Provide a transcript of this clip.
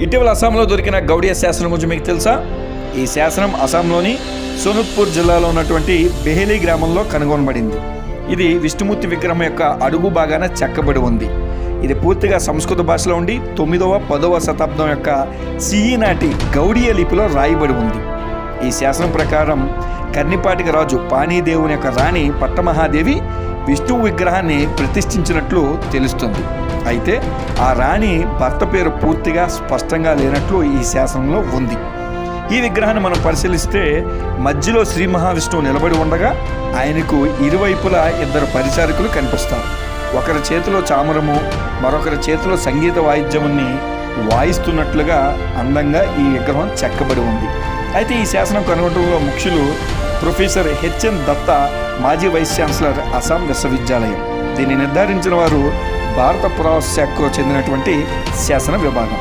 ఇటీవల అస్సాంలో దొరికిన గౌడియ శాసనం గురించి మీకు తెలుసా? ఈ శాసనం అస్సాంలోని సోనిత్పూర్ జిల్లాలో ఉన్నటువంటి బెహేలీ గ్రామంలో కనుగొనబడింది. ఇది విష్ణుమూర్తి విగ్రహం యొక్క అడుగు భాగాన చెక్కబడి ఉంది. ఇది పూర్తిగా సంస్కృత భాషలో ఉండి 9వ 10వ శతాబ్దం యొక్క సిఈ నాటి గౌడియ లిపిలో రాయబడి ఉంది. ఈ శాసనం ప్రకారం కర్ణిపాటిక రాజు పానీదేవుని యొక్క రాణి పట్టమహాదేవి విష్ణువు విగ్రహాన్ని ప్రతిష్ఠించినట్లు తెలుస్తుంది. అయితే ఆ రాణి భర్త పేరు పూర్తిగా స్పష్టంగా లేనట్లు ఈ శాసనంలో ఉంది. ఈ విగ్రహాన్ని మనం పరిశీలిస్తే మధ్యలో శ్రీ మహావిష్ణువు నిలబడి ఉండగా ఆయనకు ఇరువైపులా 2 పరిచారకులు కనిపిస్తారు. ఒకరి చేతిలో చామరము, మరొకరి చేతిలో సంగీత వాయిద్యముని వాయిస్తున్నట్లుగా అందంగా ఈ విగ్రహం చెక్కబడి ఉంది. అయితే ఈ శాసనం కనుగొనడంలో ముఖ్యులు ప్రొఫెసర్ హెచ్ఎన్ దత్తా, మాజీ వైస్ ఛాన్సలర్, అస్సాం విశ్వవిద్యాలయం. దీన్ని నిర్ధారించిన వారు భారత పురావస్తు శాఖకు చెందినటువంటి శాసన విభాగం.